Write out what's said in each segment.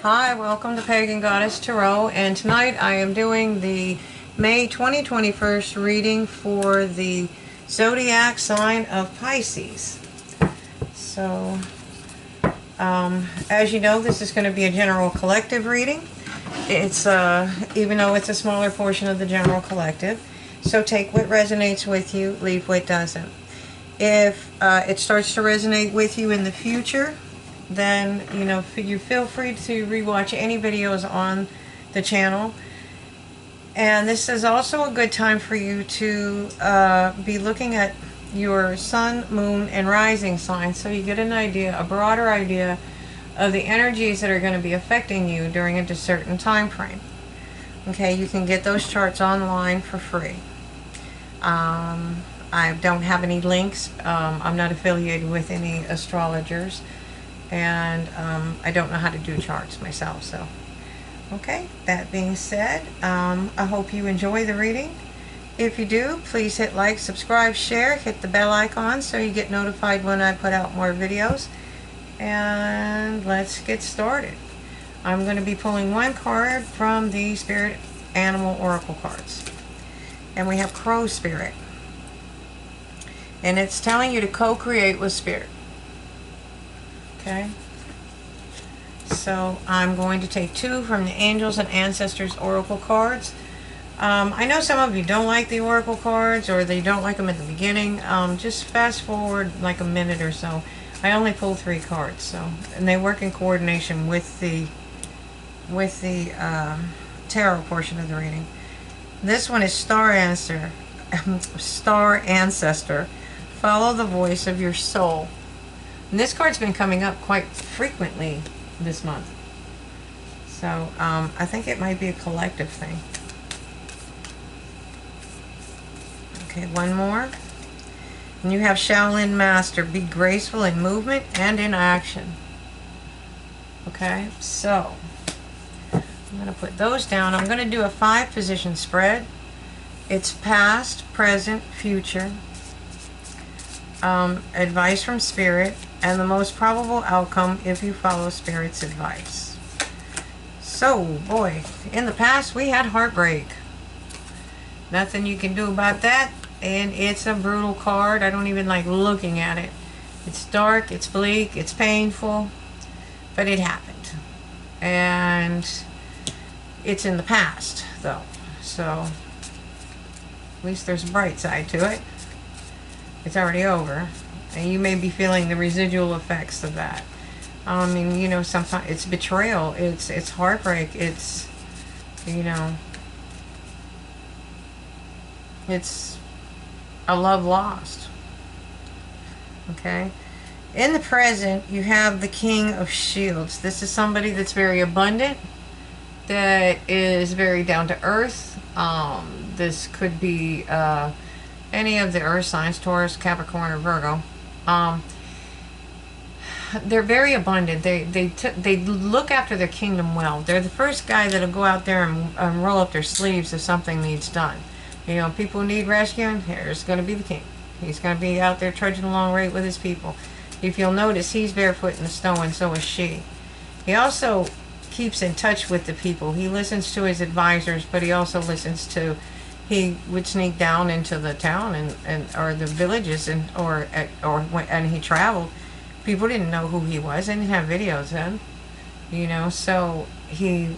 Hi, welcome to Pagan Goddess Tarot, and tonight I am doing the May 2021 reading for the zodiac sign of Pisces. So, as you know, this is going to be a general collective reading. It's even though it's a smaller portion of the general collective, so take what resonates with you, leave what doesn't. If it starts to resonate with you in the future, then you feel free to rewatch any videos on the channel. And this is also a good time for you to be looking at your sun, moon, and rising signs, so you get an idea, a broader idea of the energies that are going to be affecting you during a certain time frame. Okay, you can get those charts online for free. I don't have any links. I'm not affiliated with any astrologers, and I don't know how to do charts myself. So, okay, that being said, I hope you enjoy the reading. If you do, please hit like, subscribe, share, hit the bell icon so you get notified when I put out more videos. And let's get started. I'm going to be pulling one card from the Spirit Animal Oracle cards. And we have Crow Spirit. And it's telling you to co-create with Spirit. Okay, so I'm going to take two from the Angels and Ancestors Oracle cards. I know some of you don't like the Oracle cards, or they don't like them at the beginning. Just fast forward like a minute or so. I only pull 3 cards, so, and they work in coordination with the tarot portion of the reading. This one is Star Ancestor. Follow the voice of your soul. And this card's been coming up quite frequently this month. So, I think it might be a collective thing. Okay, one more. And you have Shaolin Master. Be graceful in movement and in action. Okay, so I'm going to put those down. I'm going to do a 5-position spread. It's past, present, future. Advice from Spirit, and the most probable outcome if you follow Spirit's advice. So, boy, in the past we had heartbreak. Nothing you can do about that, and it's a brutal card. I don't even like looking at it. It's dark, it's bleak, it's painful, but it happened. And it's in the past, though, so at least there's a bright side to it. It's already over, and you may be feeling the residual effects of that. I mean, sometimes it's betrayal, it's heartbreak, it's, it's a love lost. Okay? In the present, you have the King of Shields. This is somebody that's very abundant, that is very down to earth. This could be any of the earth signs, Taurus, Capricorn, or Virgo. They're very abundant. They look after their kingdom well. They're the first guy that'll go out there and roll up their sleeves if something needs done. People need rescuing, here's going to be the king. He's going to be out there trudging along right with his people. If you'll notice, he's barefoot in the snow, and so is she. He also keeps in touch with the people. He listens to his advisors, but he also listens to, he would sneak down into the town or the villages, and he traveled. People didn't know who he was. They didn't have videos then, so he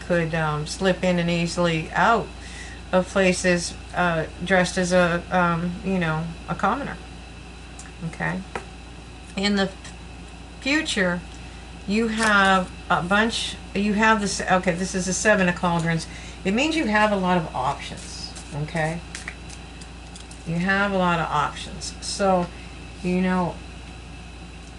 could slip in and easily out of places dressed as a commoner. Okay. In the future, you have a bunch. You have this. Okay, this is the 7 of Cauldrons. It means you have a lot of options. Okay. You have a lot of options. So,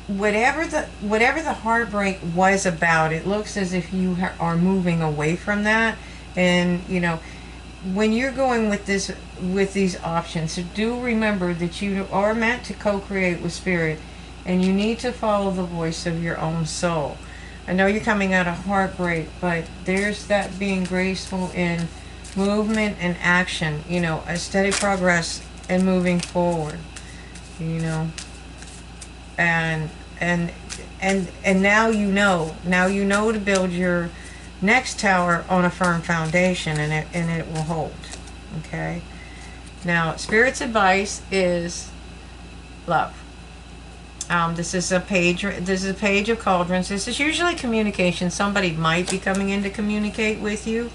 whatever the heartbreak was about, it looks as if you are moving away from that. And when you're going with these options, do remember that you are meant to co-create with Spirit, and you need to follow the voice of your own soul. I know you're coming out of heartbreak, but there's that being graceful in movement and action, a steady progress and moving forward, and and now you know. Now you know to build your next tower on a firm foundation, and it will hold. Okay. Now, Spirit's advice is love. This is a page. This is a page of cauldrons. This is usually communication. Somebody might be coming in to communicate with you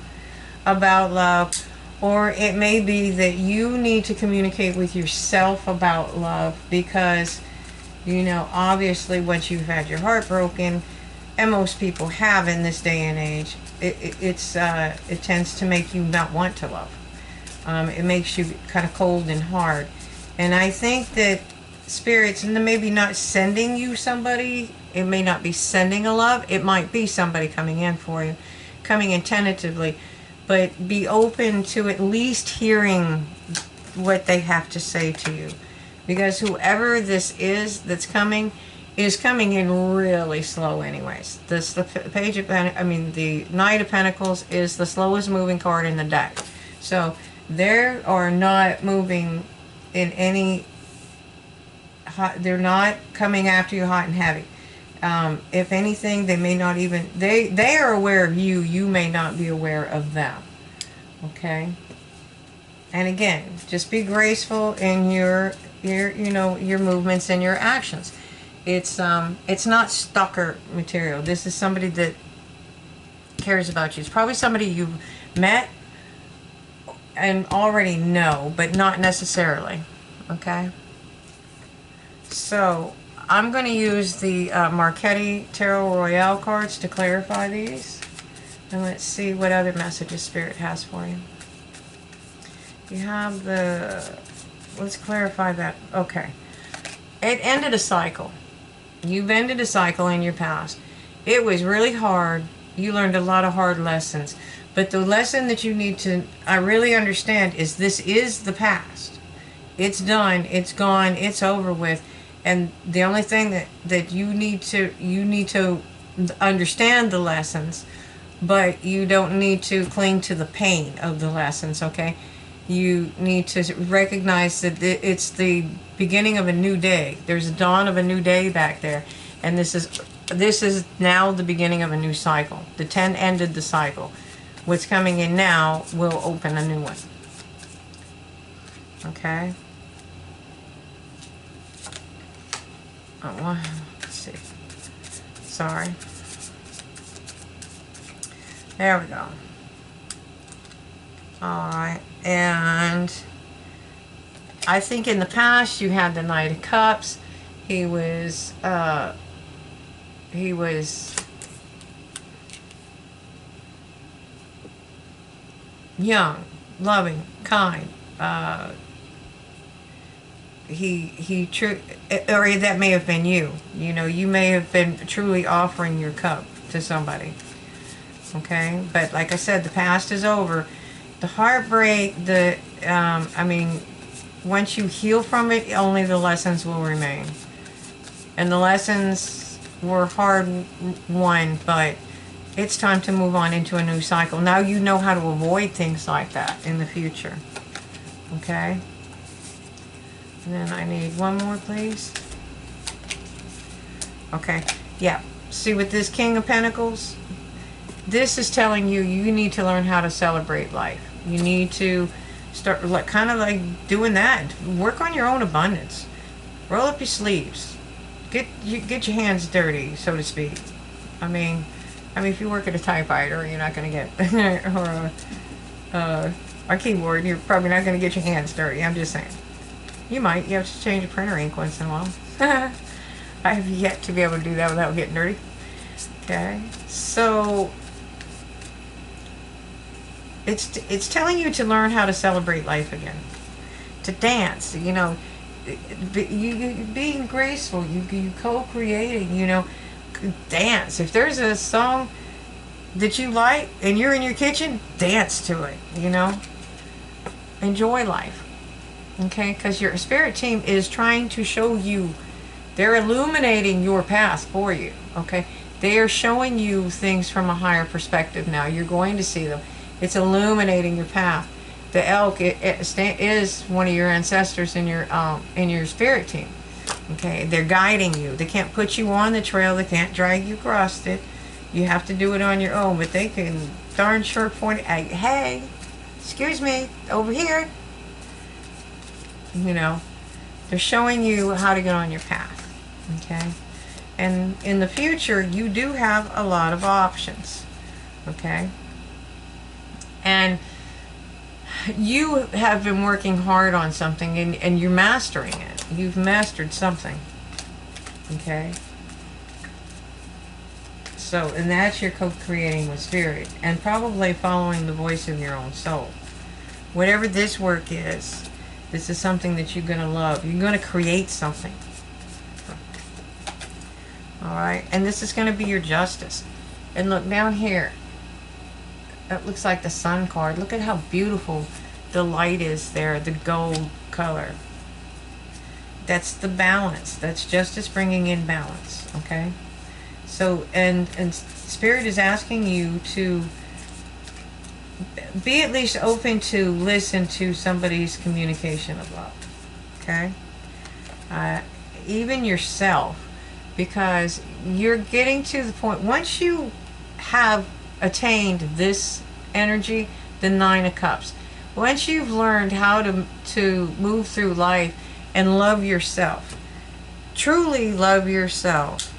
about love, or it may be that you need to communicate with yourself about love, because obviously once you've had your heart broken, and most people have in this day and age, it tends to make you not want to love. It makes you kind of cold and hard. And I think that Spirit's maybe not sending you somebody. It may not be sending a love. It might be somebody coming in for you, coming in tentatively. But be open to at least hearing what they have to say to you. Because whoever this is that's coming is coming in really slow anyways. The Knight of Pentacles is the slowest moving card in the deck. So they are not moving in any hot, they're not coming after you hot and heavy. If anything, they may not even, they are aware of you. You may not be aware of them. Okay. And again, just be graceful in your movements and your actions. It's not stalker material. This is somebody that cares about you. It's probably somebody you've met and already know, but not necessarily. Okay. So I'm going to use the Marchetti Tarot Royale cards to clarify these. And let's see what other messages Spirit has for you. You have let's clarify that. Okay. It ended a cycle. You've ended a cycle in your past. It was really hard. You learned a lot of hard lessons. But the lesson that you need to, I really understand, is this is the past. It's done. It's gone. It's over with. And the only thing that you need to understand the lessons, but you don't need to cling to the pain of the lessons, okay? You need to recognize that it's the beginning of a new day. There's a dawn of a new day back there. And this is now the beginning of a new cycle. The 10 ended the cycle. What's coming in now will open a new one. Okay? Oh, let's see. Sorry. There we go. Alright. And I think in the past you had the Knight of Cups. He was young, loving, kind. Or that may have been you. You may have been truly offering your cup to somebody. Okay? But like I said, the past is over. The heartbreak, once you heal from it, only the lessons will remain. And the lessons were hard won, but it's time to move on into a new cycle. Now you know how to avoid things like that in the future. Okay? And then I need one more, please. Okay. Yeah. See, with this King of Pentacles, this is telling you need to learn how to celebrate life. You need to start kind of like doing that. Work on your own abundance. Roll up your sleeves. Get your hands dirty, so to speak. I mean, if you work at a typewriter, you're not going to get or a keyboard. You're probably not going to get your hands dirty. I'm just saying. You might. You have to change your printer ink once in a while. I have yet to be able to do that without getting dirty. Okay, so it's telling you to learn how to celebrate life again, to dance. You being graceful. You co-creating. Dance. If there's a song that you like and you're in your kitchen, dance to it. Enjoy life. Okay, because your spirit team is trying to show you, they're illuminating your path for you. Okay, they are showing you things from a higher perspective now. You're going to see them. It's illuminating your path. The elk is one of your ancestors in your spirit team. Okay, they're guiding you. They can't put you on the trail. They can't drag you across it. You have to do it on your own, but they can darn sure point at, hey, excuse me, over here. You know, they're showing you how to get on your path. Okay, and in the future, you do have a lot of options. Okay, and you have been working hard on something, and you're mastering it. You've mastered something. Okay, so, and that's your co-creating with spirit, and probably following the voice of your own soul. Whatever this work is, this is something that you're going to love. You're going to create something. Alright, and this is going to be your justice. And look down here. It looks like the sun card. Look at how beautiful the light is there, the gold color. That's the balance. That's justice bringing in balance. Okay? So, and Spirit is asking you to be at least open to listen to somebody's communication of love. Okay? Even yourself. Because you're getting to the point, once you have attained this energy, the Nine of Cups, once you've learned how to move through life and love yourself, truly love yourself,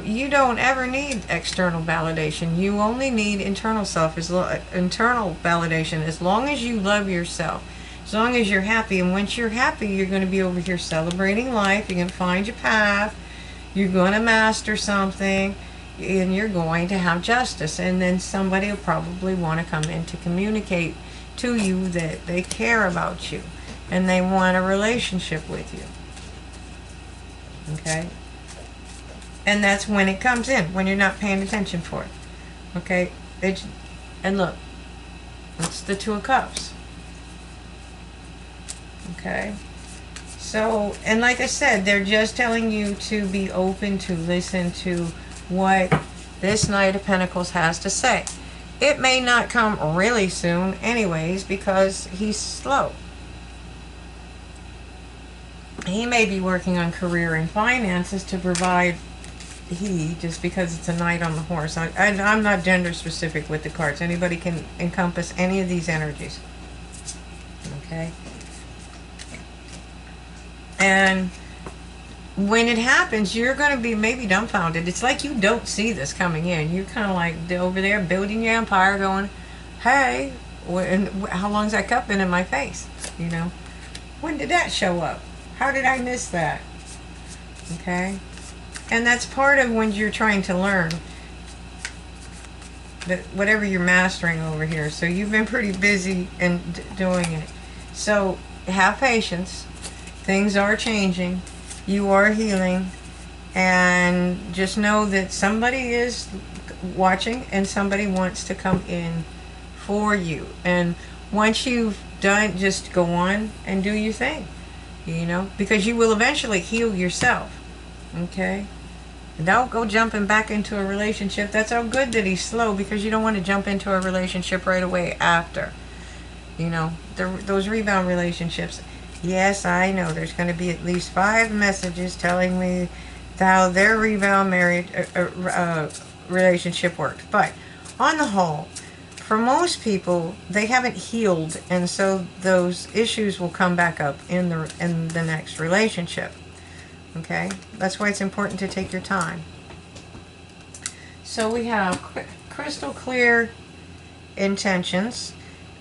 you don't ever need external validation. You only need internal internal validation. As long as you love yourself, as long as you're happy. And once you're happy, you're going to be over here celebrating life. You're going to find your path. You're going to master something, and you're going to have justice. And then somebody will probably want to come in to communicate to you that they care about you and they want a relationship with you. Okay? And that's when it comes in, when you're not paying attention for it. Okay? And look, it's the Two of Cups. Okay? So, and like I said, they're just telling you to be open to listen to what this Knight of Pentacles has to say. It may not come really soon anyways, because he's slow. He may be working on career and finances to provide, just because it's a knight on the horse. I'm not gender specific with the cards. Anybody can encompass any of these energies. Okay? And when it happens, you're going to be maybe dumbfounded. It's like you don't see this coming in. You're kind of like over there building your empire going, hey, how long's that cup been in my face? You know? When did that show up? How did I miss that? Okay? And that's part of when you're trying to learn. But whatever you're mastering over here. So you've been pretty busy in doing it. So have patience. Things are changing. You are healing. And just know that somebody is watching and somebody wants to come in for you. And once you've done, just go on and do your thing. You know? Because you will eventually heal yourself. Okay? Don't go jumping back into a relationship. That's how good that he's slow, because you don't want to jump into a relationship right away after. You know? Those rebound relationships. Yes, I know there's going to be at least 5 messages telling me how their rebound relationship worked. But on the whole, for most people, they haven't healed, and so those issues will come back up in the next relationship. Okay? That's why it's important to take your time. So we have crystal clear intentions.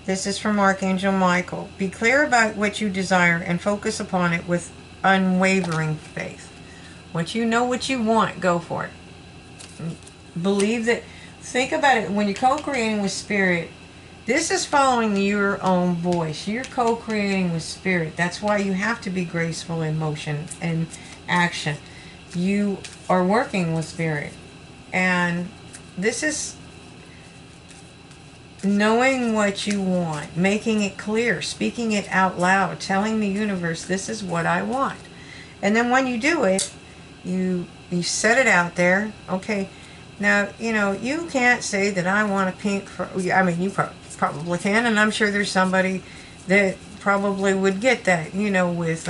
This is from Archangel Michael. Be clear about what you desire and focus upon it with unwavering faith. Once you know what you want, go for it. Believe that. Think about it. When you're co-creating with Spirit, this is following your own voice. You're co-creating with Spirit. That's why you have to be graceful in motion and action. You are working with Spirit. And this is knowing what you want, making it clear, speaking it out loud, telling the universe, this is what I want. And then when you do it, you set it out there. Okay, now, you know, you can't say that I want a pink, I mean, you probably can, and I'm sure there's somebody that probably would get that, you know, with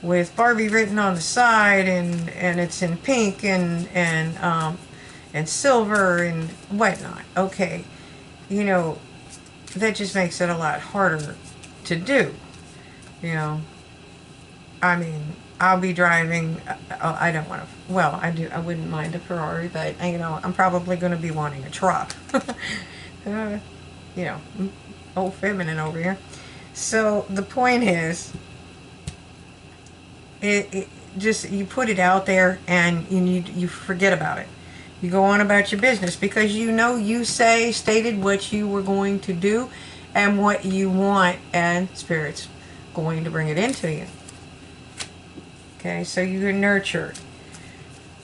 with Barbie written on the side, and it's in pink and silver and whatnot. Okay, you know, that just makes it a lot harder to do. You know, I mean, I'll be driving. I don't want to. Well, I do. I wouldn't mind a Ferrari, but you know, I'm probably going to be wanting a truck. You know, old feminine over here. So the point is, it just, you put it out there and you forget about it. You go on about your business because you know you stated what you were going to do and what you want, and Spirit's going to bring it into you. Okay, so you're nurtured.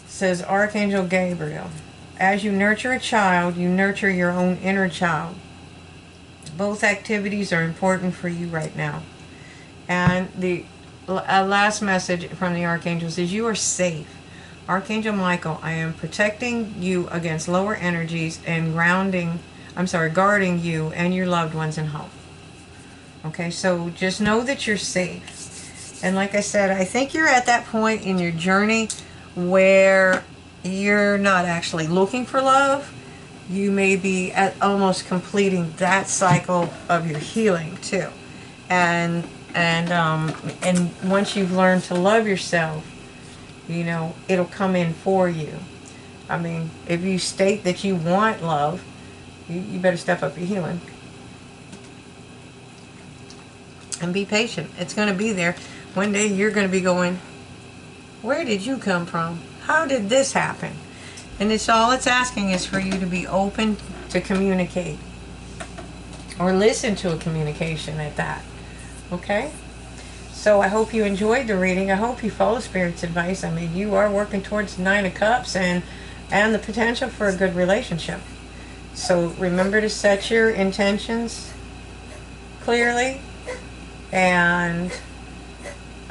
Says Archangel Gabriel, as you nurture a child, you nurture your own inner child. Both activities are important for you right now. And the last message from the archangels is you are safe. Archangel Michael, I am protecting you against lower energies and guarding you and your loved ones in home. Okay, so just know that you're safe. And like I said, I think you're at that point in your journey where you're not actually looking for love. You may be at almost completing that cycle of your healing too. And once you've learned to love yourself, you know, it'll come in for you. I mean, if you state that you want love, you better step up your healing. And be patient. It's going to be there. One day you're going to be going, where did you come from? How did this happen? And it's all it's asking is for you to be open to communicate. Or listen to a communication at that. Okay? So I hope you enjoyed the reading. I hope you follow Spirit's advice. I mean, you are working towards 9 of Cups and the potential for a good relationship. So remember to set your intentions clearly. And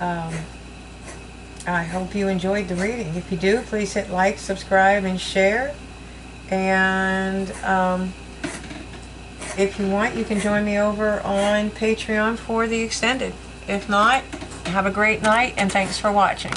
I hope you enjoyed the reading. If you do, please hit like, subscribe, and share. And if you want, you can join me over on Patreon for the extended. If not, have a great night, and thanks for watching.